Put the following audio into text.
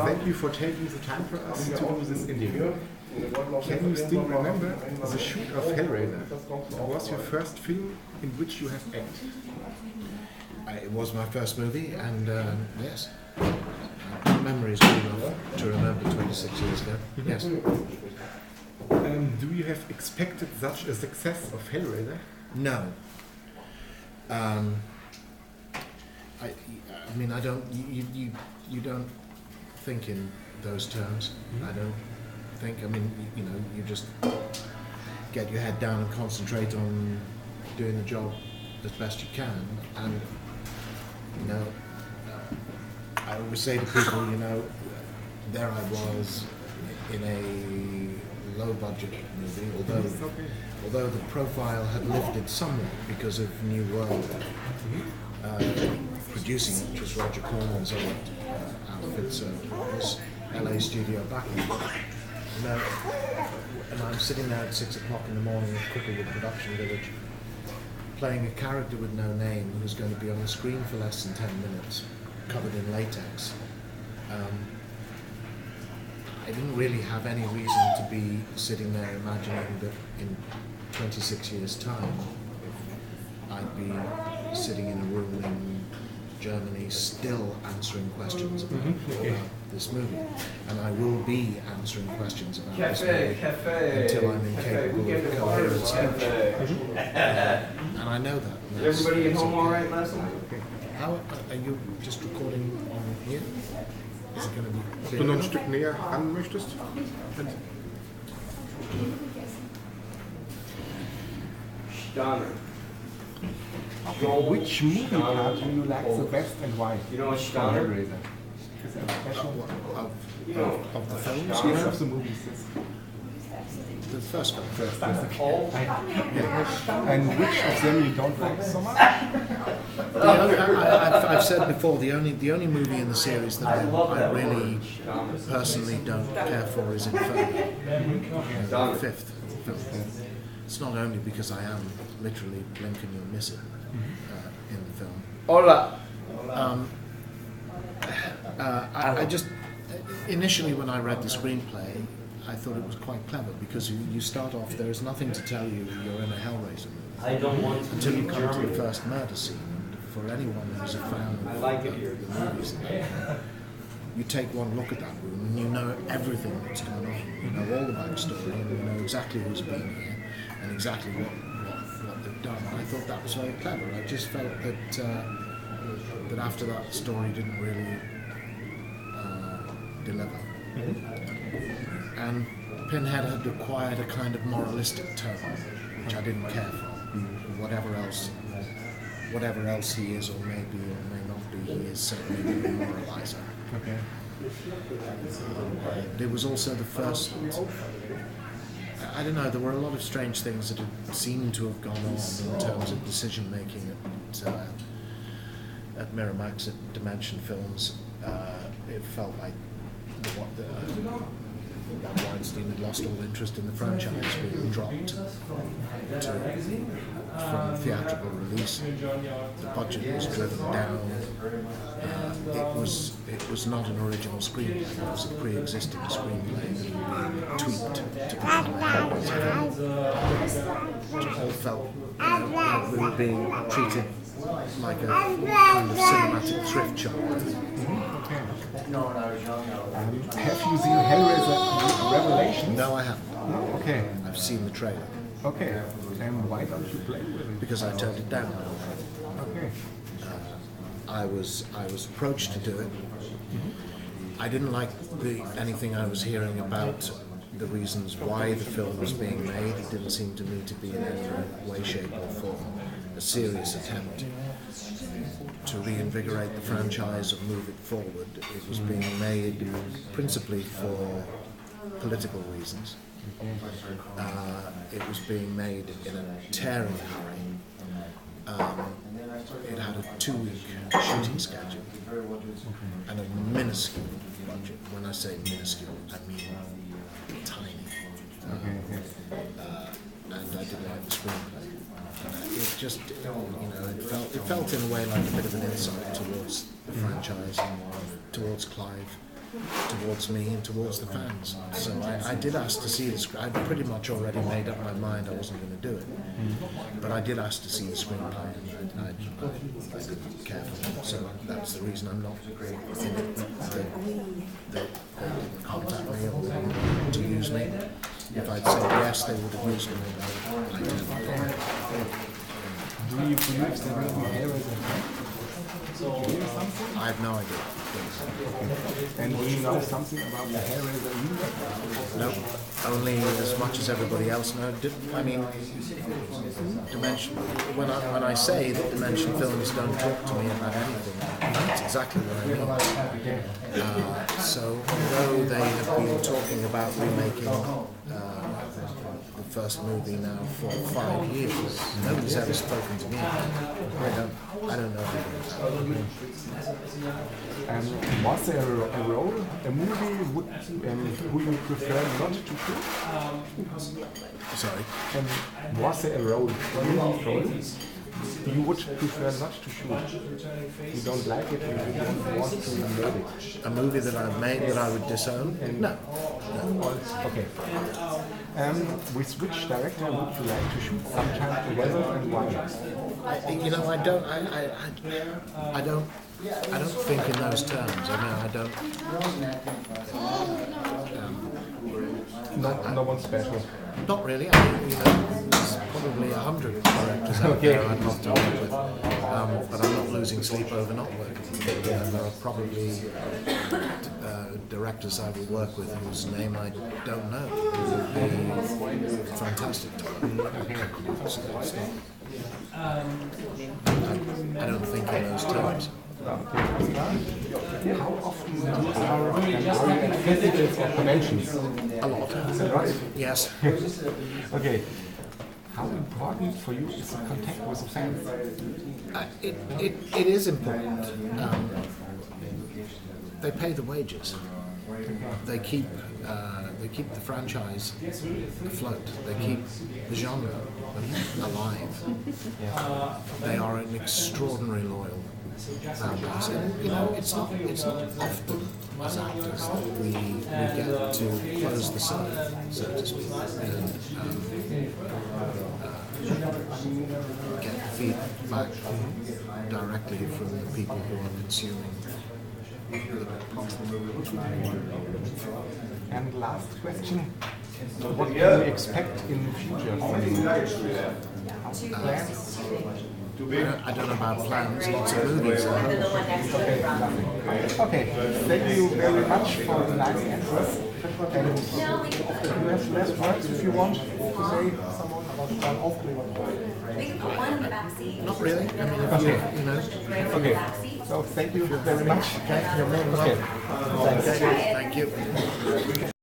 Thank you for taking the time for us to do this interview. Can you still remember the shoot of Hellraiser? It was your first film in which you have acted. It was my first movie, and yes, my memory is good enough to remember 26 years ago. Yes. Do you have expected such a success of Hellraiser? No. I mean, I don't. You don't think in those terms. I don't think. I mean, you just get your head down and concentrate on doing the job as best you can. And I always say to people, there I was in a low-budget movie, although the profile had lifted somewhat because of New World producing it, which was Roger Corman's old outfit, so it was LA studio backing. And I'm sitting there at 6 o'clock in the morning at Cricklewood Production Village, playing a character with no name who was going to be on the screen for less than 10 minutes, covered in latex. I didn't really have any reason to be sitting there imagining that in 26 years' time I'd be sitting in a room in Germany still answering questions about this movie. And I will be answering questions about this movie until I'm incapable of coherent speech. And I know that. Everybody at home all right last night? Okay. How are you just recording on here? Is it going to be clear? Wenn du noch ein Stück näher ran möchtest. Donner. Which movie part do you like the best and why? You know what's Donner? Hellraiser. Is there a special Of the films? yes, of the movies? The first one. First, and which of them you don't like so much? I've said before, the only movie in the series that I really personally don't care for is Inferno, the fifth film. It's not only because I am literally blink and you'll miss it in the film. Hola. I just, initially when I read the screenplay, I thought it was quite clever because you start off, there is nothing to tell you you're in a Hellraiser movie until you come to the first murder scene. And for anyone who's a fan of the movies, you take one look at that room and you know everything that's going on. You know all the backstory and you know exactly who's been here and exactly what they've done. And I thought that was very clever. I just felt that after that story didn't really deliver. And Pinhead had acquired a kind of moralistic tone, which I didn't care for. Whatever else he is or may be or may not be, he is certainly a moralizer. Okay. It was also the first, I don't know, there were a lot of strange things that had seemed to have gone on in terms of decision making at Miramax, at Dimension Films. It felt like Weinstein had lost all interest in the franchise, being dropped from theatrical release. The budget was driven down. It was not an original screenplay. It was a pre-existing screenplay that had been tweaked to become a Hellraiser film. It all felt like we were being treated like a kind of cinematic thrift shop. Have you seen Hellraiser Revelation? No, I haven't. Okay. I've seen the trailer. Okay. And why don't you play with it? Because I turned it down. Okay. I was approached to do it. I didn't like anything I was hearing about the reasons why the film was being made. It didn't seem to me to be in any way, shape or form a serious attempt to reinvigorate the franchise or move it forward. It was being made principally for political reasons. It was being made in a tearing hurry. It had a 2-week shooting schedule and a minuscule budget. When I say minuscule, I mean tiny. And I didn't like the screenplay. It just, it felt in a way like a bit of an insult towards the franchise and towards Clive. towards me and towards the fans. So I did ask to see the script. I'd pretty much already made up my mind I wasn't going to do it. But I did ask to see the screenplay and I didn't care for it. So that's the reason I'm not in it. They didn't contact me or to use me. If I'd said yes, they would have used me. I didn't. Do you believe there will be Hellraiser? I have no idea. And do you know something about the Hellraiser universe? No, only as much as everybody else knows. I mean, Dimension. When I say that Dimension Films don't talk to me about anything, that's exactly what I mean. So although they have been talking about remaking the first movie now for 5 years, nobody's ever spoken to me. I don't know anything. Was there a role, a movie who you prefer not to shoot? Sorry? Was there a role, you would prefer not to shoot? You don't like it, you don't want to make it? A movie that I've made that I would disown? No. Okay. With which director would you like to shoot sometime together and why? I don't think in those terms. I mean, I don't. No one special. Not really. I mean, there's probably 100 directors out there I'd love to work with, but I'm not losing sleep over not working with them. There are probably directors I will work with whose name I don't know. It would be fantastic to work with. I don't think in those terms. How often are you at festivals or conventions? A lot. Right? Yes. Okay. How important for you is the contact with the fans? It is important. They pay the wages. They keep the franchise afloat. They keep the genre alive. They are an extraordinarily loyal fan base. And, it's not often as actors that we get to close the circle, so to speak, and get feedback directly from the people who are consuming. And last question, what can we expect in the future from you? Plans? I don't know about plans, lots of movies. Okay, thank you very much for the nice answers. And you have last words if you want to say someone about the time. We can put one in the back seat. Not really. I mean, if Okay. So thank you very much. You're more than welcome. Thank you.